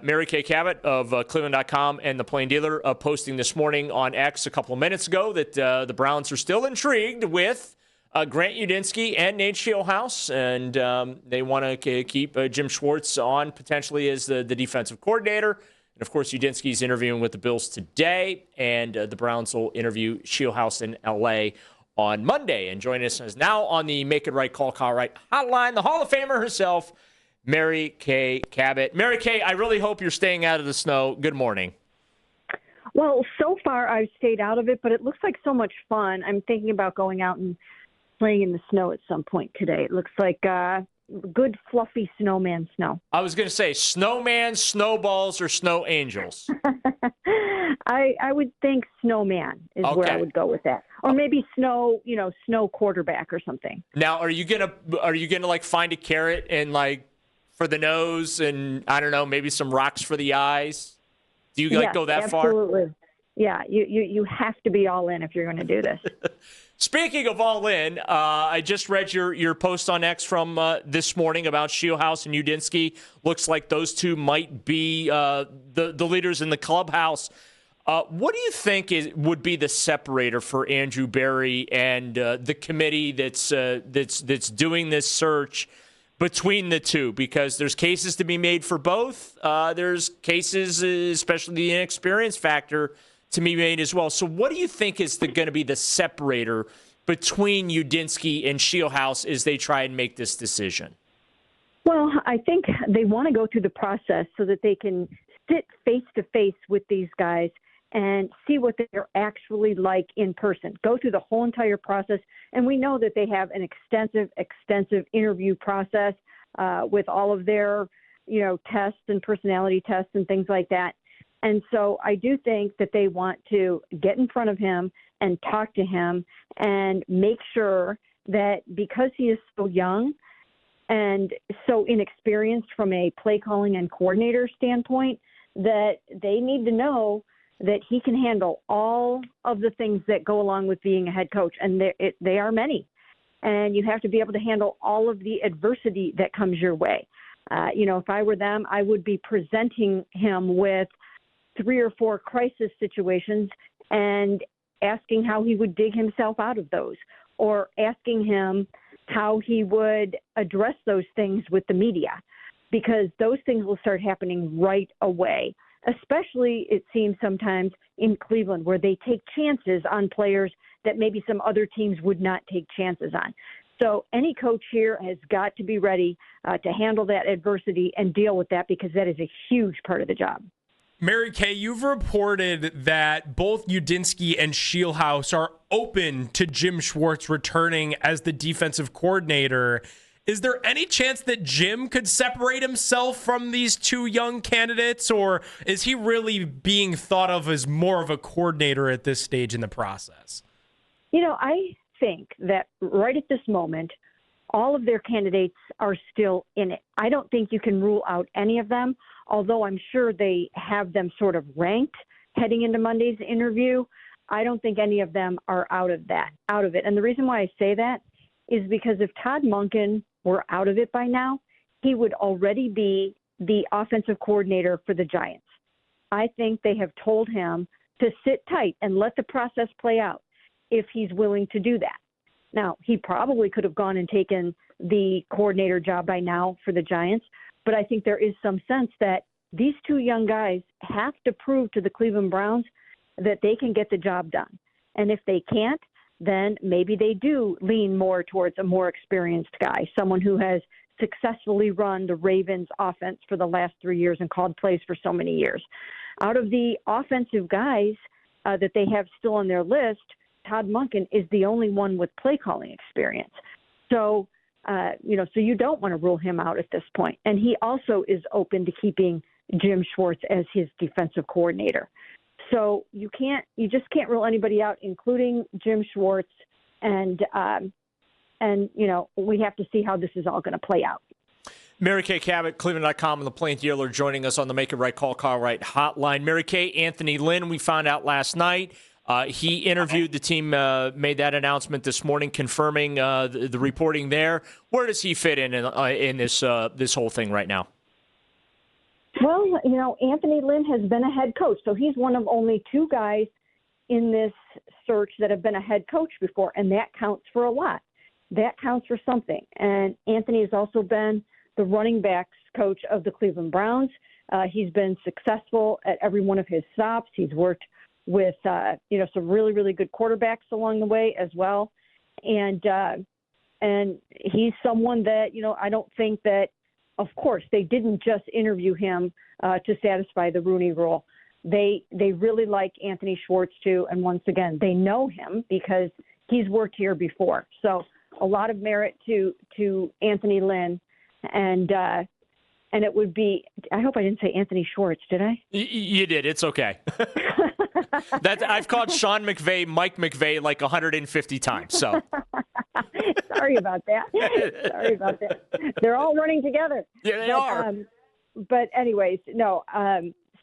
Mary Kay Cabot of Cleveland.com and the Plain Dealer posting this morning on X a couple of minutes ago that the Browns are still intrigued with Grant Udinski and Nate Scheelhaase, and they want to keep Jim Schwartz on potentially as the defensive coordinator. And, of course, Udinski's interviewing with the Bills today, and the Browns will interview Scheelhaase in L.A. on Monday. And joining us is now on the Make It Right Call Right hotline, the Hall of Famer herself, Mary Kay Cabot. Mary Kay, I really hope you're staying out of the snow. Good morning. Well, so far I've stayed out of it, but it looks like so much fun. I'm thinking about going out and playing in the snow at some point today. It looks like good, fluffy snowman snow. I was going to say snowman, snowballs, or snow angels. I would think snowman is where I would go with that, or maybe snow quarterback or something. Now, are you gonna like find a carrot and like for the nose, and I don't know, maybe some rocks for the eyes? Do you go that far? Absolutely. Yeah, you have to be all in if you're going to do this. Speaking of all in, I just read your post on X from this morning about Scheelhaase and Udinski. Looks like those two might be the leaders in the clubhouse. What do you think would be the separator for Andrew Berry and the committee that's doing this search between the two? Because there's cases to be made for both. There's cases, especially the inexperience factor, to be made as well. So what do you think is going to be the separator between Udinski and Scheelhaase as they try and make this decision? Well, I think they want to go through the process so that they can sit face-to-face with these guys and see what they're actually like in person. Go through the whole entire process. And we know that they have an extensive interview process with all of their, tests and personality tests and things like that. And so I do think that they want to get in front of him and talk to him and make sure that because he is so young and so inexperienced from a play calling and coordinator standpoint, that they need to know that he can handle all of the things that go along with being a head coach. And they are many. And you have to be able to handle all of the adversity that comes your way. If I were them, I would be presenting him with 3 or 4 crisis situations and asking how he would dig himself out of those, or asking him how he would address those things with the media, because those things will start happening right away, especially it seems sometimes in Cleveland where they take chances on players that maybe some other teams would not take chances on. So any coach here has got to be ready to handle that adversity and deal with that, because that is a huge part of the job. Mary Kay, you've reported that both Udinski and Scheelhaase are open to Jim Schwartz returning as the defensive coordinator. Is there any chance that Jim could separate himself from these two young candidates, or is he really being thought of as more of a coordinator at this stage in the process? I think that right at this moment, all of their candidates are still in it. I don't think you can rule out any of them, although I'm sure they have them sort of ranked heading into Monday's interview. I don't think any of them are out of it. And the reason why I say that is because if Todd Monken were out of it by now, he would already be the offensive coordinator for the Giants. I think they have told him to sit tight and let the process play out if he's willing to do that. Now, he probably could have gone and taken the coordinator job by now for the Giants, but I think there is some sense that these two young guys have to prove to the Cleveland Browns that they can get the job done. And if they can't, then maybe they do lean more towards a more experienced guy, someone who has successfully run the Ravens offense for the last 3 years and called plays for so many years. Out of the offensive guys that they have still on their list, Todd Monken is the only one with play calling experience. So, so you don't want to rule him out at this point. And he also is open to keeping Jim Schwartz as his defensive coordinator. So you just can't rule anybody out, including Jim Schwartz. And we have to see how this is all going to play out. Mary Kay Cabot, Cleveland.com, and the Plain Dealer joining us on the Make It Right Call Right hotline. Mary Kay, Anthony Lynn, we found out last night. He interviewed the team, made that announcement this morning, confirming the reporting there. Where does he fit in this whole thing right now? Well, Anthony Lynn has been a head coach, so he's one of only two guys in this search that have been a head coach before, and that counts for a lot. That counts for something. And Anthony has also been the running backs coach of the Cleveland Browns. He's been successful at every one of his stops. He's worked with, some really, really good quarterbacks along the way as well. And he's someone that, I don't think that, of course, they didn't just interview him to satisfy the Rooney Rule. They really like Anthony Schwartz too, and once again, they know him because he's worked here before. So a lot of merit to Anthony Lynn, and it would be. I hope I didn't say Anthony Schwartz, did I? You did. It's okay. I've called Sean McVay Mike McVay like 150 times. So sorry about that. They're all running together. Yeah, they are. But anyways, no.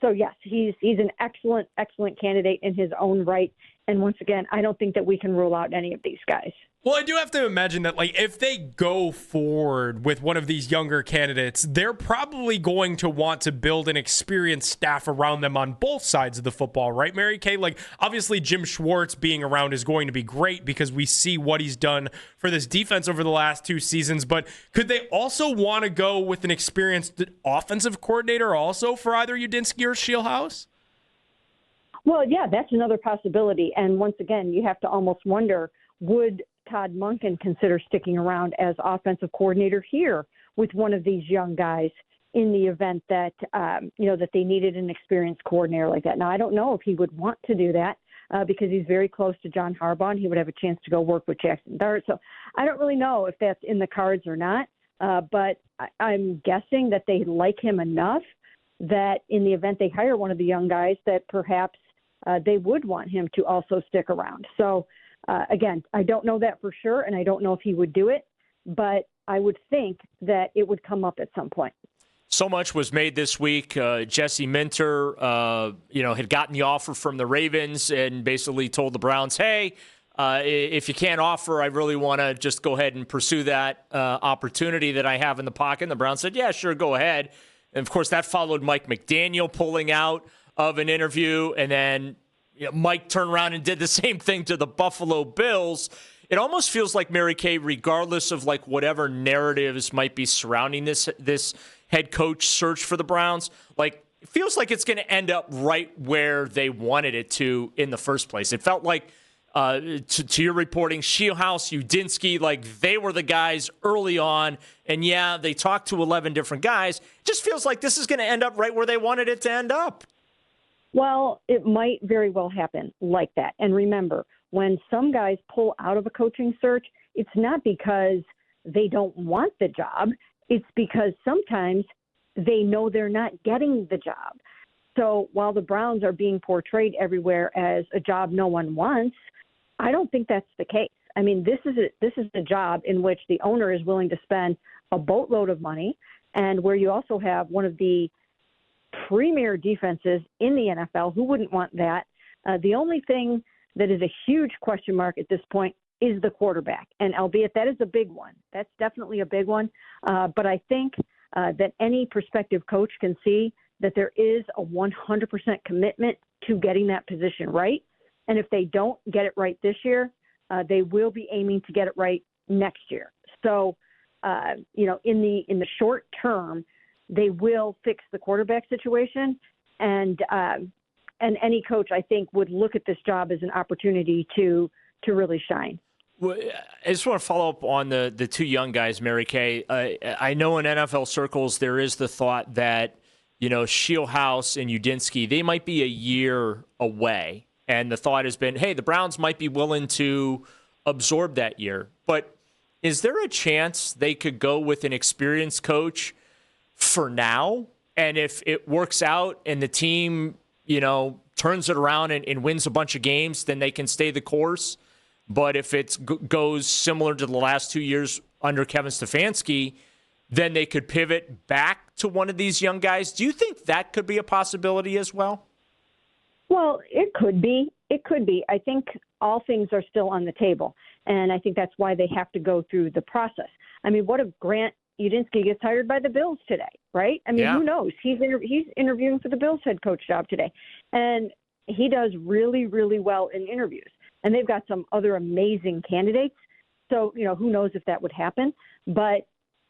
So yes, he's an excellent candidate in his own right. And once again, I don't think that we can rule out any of these guys. Well, I do have to imagine that, if they go forward with one of these younger candidates, they're probably going to want to build an experienced staff around them on both sides of the football, right, Mary Kay? Obviously, Jim Schwartz being around is going to be great because we see what he's done for this defense over the last 2 seasons. But could they also want to go with an experienced offensive coordinator also for either Udinski or Scheelhaase? Well, yeah, that's another possibility. And once again, you have to almost wonder, would Todd Monken consider sticking around as offensive coordinator here with one of these young guys in the event that, that they needed an experienced coordinator like that? Now, I don't know if he would want to do that because he's very close to John Harbaugh, and he would have a chance to go work with Jackson Dart. So I don't really know if that's in the cards or not, but I'm guessing that they like him enough that in the event they hire one of the young guys that perhaps they would want him to also stick around. So, again, I don't know that for sure, and I don't know if he would do it, but I would think that it would come up at some point. So much was made this week. Jesse Minter, had gotten the offer from the Ravens and basically told the Browns, hey, if you can't offer, I really want to just go ahead and pursue that opportunity that I have in the pocket. And the Browns said, yeah, sure, go ahead. And, of course, that followed Mike McDaniel pulling out of an interview, and then Mike turned around and did the same thing to the Buffalo Bills. It almost feels like, Mary Kay, regardless of whatever narratives might be surrounding this head coach search for the Browns, it feels like it's going to end up right where they wanted it to in the first place. It felt like, to your reporting, Scheelhaase, Udinski, they were the guys early on, and yeah, they talked to 11 different guys. It just feels like this is going to end up right where they wanted it to end up. Well, it might very well happen like that. And remember, when some guys pull out of a coaching search, it's not because they don't want the job. It's because sometimes they know they're not getting the job. So while the Browns are being portrayed everywhere as a job no one wants, I don't think that's the case. I mean, this is a job in which the owner is willing to spend a boatload of money, and where you also have one of the premier defenses in the NFL. Who wouldn't want that? The only thing that is a huge question mark at this point is the quarterback. And albeit that is a big one. That's definitely a big one. But I think that any prospective coach can see that there is a 100% commitment to getting that position right. And if they don't get it right this year, they will be aiming to get it right next year. So, in the short term, they will fix the quarterback situation, and any coach, I think, would look at this job as an opportunity to really shine. Well, I just want to follow up on the two young guys, Mary Kay. I know in NFL circles there is the thought that, Scheelhaase and Udinski, they might be a year away. And the thought has been, hey, the Browns might be willing to absorb that year. But is there a chance they could go with an experienced coach for now? And if it works out and the team, turns it around and wins a bunch of games, then they can stay the course. But if it goes similar to the last 2 years under Kevin Stefanski, then they could pivot back to one of these young guys. Do you think that could be a possibility as well? Well, it could be. It could be. I think all things are still on the table, and I think that's why they have to go through the process. I mean, what if Grant Udinski gets hired by the Bills today, right? I mean, Yeah. who knows? He's interviewing for the Bills head coach job today. And he does really, really well in interviews. And they've got some other amazing candidates. So, who knows if that would happen. But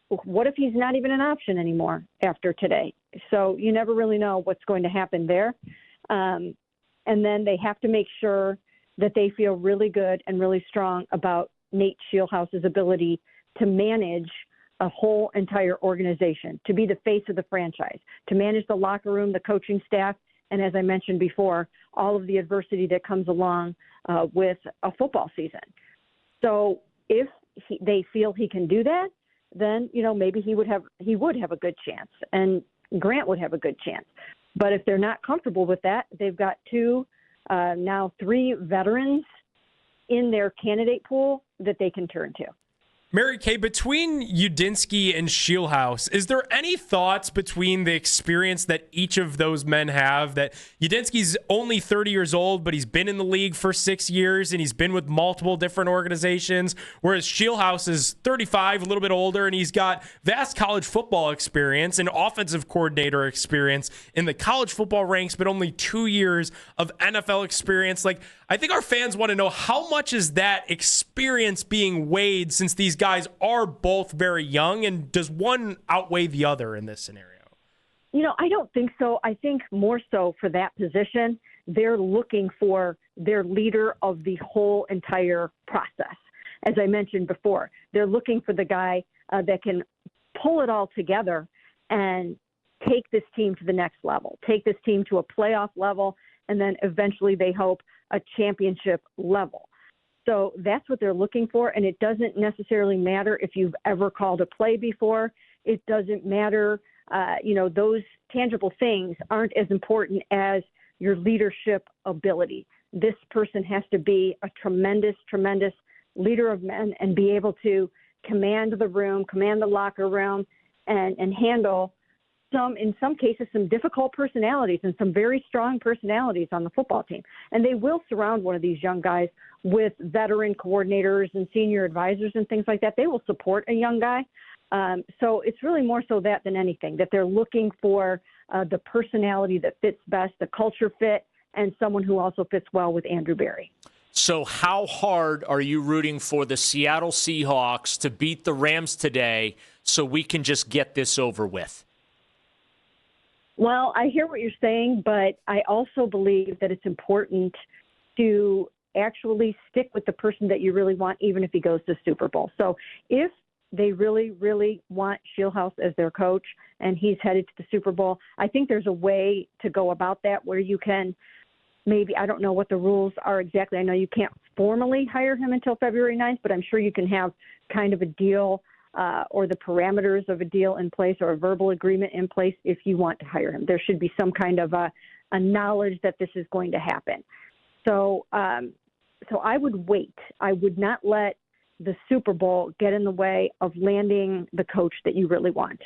what if he's not even an option anymore after today? So you never really know what's going to happen there. And then they have to make sure that they feel really good and really strong about Nate Scheelhaase's ability to manage a whole entire organization, to be the face of the franchise, to manage the locker room, the coaching staff, and as I mentioned before, all of the adversity that comes along with a football season. So if they feel he can do that, then maybe he would have a good chance, and Grant would have a good chance. But if they're not comfortable with that, they've got now three veterans in their candidate pool that they can turn to. Mary Kay, between Udinski and Scheelhaase, is there any thoughts between the experience that each of those men have? That Udinski's only 30 years old, but he's been in the league for 6 years, and he's been with multiple different organizations, whereas Scheelhaase is 35, a little bit older, and he's got vast college football experience and offensive coordinator experience in the college football ranks, but only 2 years of NFL experience. I think our fans want to know, how much is that experience being weighed, since these guys are both very young, and does one outweigh the other in this scenario? I don't think so. I think more so for that position, they're looking for their leader of the whole entire process. As I mentioned before, they're looking for the guy that can pull it all together and take this team to the next level, take this team to a playoff level, and then eventually they hope a championship level. So that's what they're looking for. And it doesn't necessarily matter if you've ever called a play before. It doesn't matter. Those tangible things aren't as important as your leadership ability. This person has to be a tremendous, tremendous leader of men and be able to command the room, command the locker room, and handle in some cases, some difficult personalities and some very strong personalities on the football team. And they will surround one of these young guys with veteran coordinators and senior advisors and things like that. They will support a young guy. So it's really more so that than anything, that they're looking for the personality that fits best, the culture fit, and someone who also fits well with Andrew Berry. So how hard are you rooting for the Seattle Seahawks to beat the Rams today so we can just get this over with? Well, I hear what you're saying, but I also believe that it's important to actually stick with the person that you really want, even if he goes to Super Bowl. So if they really, really want Scheelhaase as their coach and he's headed to the Super Bowl, I think there's a way to go about that where you can maybe, I don't know what the rules are exactly. I know you can't formally hire him until February 9th, but I'm sure you can have kind of a deal or the parameters of a deal in place or a verbal agreement in place if you want to hire him. There should be some kind of a knowledge that this is going to happen. So I would wait. I would not let the Super Bowl get in the way of landing the coach that you really want.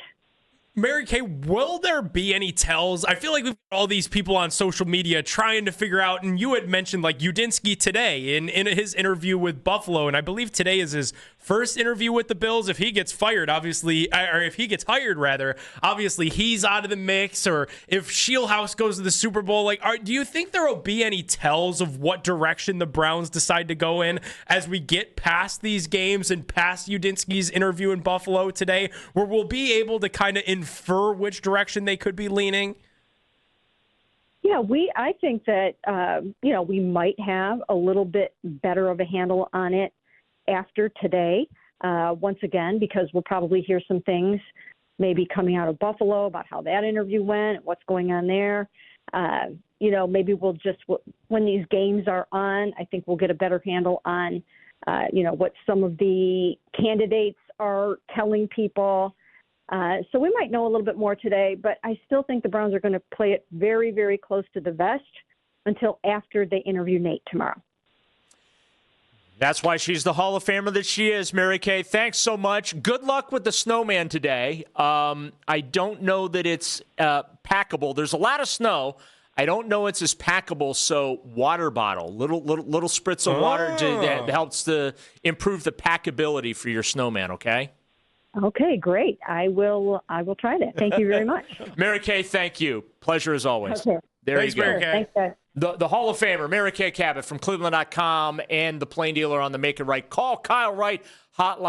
Mary Kay, will there be any tells? I feel like we've got all these people on social media trying to figure out, and you had mentioned Udinski today in his interview with Buffalo, and I believe today is his first interview with the Bills. If he gets fired, obviously, or if he gets hired, rather, obviously he's out of the mix, or if Scheelhaase goes to the Super Bowl, do you think there will be any tells of what direction the Browns decide to go in as we get past these games and past Udinski's interview in Buffalo today, where we'll be able to kind of infer which direction they could be leaning? Yeah, I think that, we might have a little bit better of a handle on it after today, once again, because we'll probably hear some things maybe coming out of Buffalo about how that interview went, what's going on there. Maybe we'll just, when these games are on, I think we'll get a better handle on, what some of the candidates are telling people. So we might know a little bit more today, but I still think the Browns are going to play it very, very close to the vest until after they interview Nate tomorrow. That's why she's the Hall of Famer that she is, Mary Kay. Thanks so much. Good luck with the snowman today. I don't know that it's packable. There's a lot of snow. I don't know it's as packable, so water bottle, little spritz of water that helps to improve the packability for your snowman, okay? Okay, great. I will try that. Thank you very much. Mary Kay, thank you. Pleasure as always. Okay. There Thanks, you go. Mary Kay. Thanks, guys. The Hall of Famer, Mary Kay Cabot from Cleveland.com and the Plain Dealer on the Make It Right. Call Kyle Wright hotline.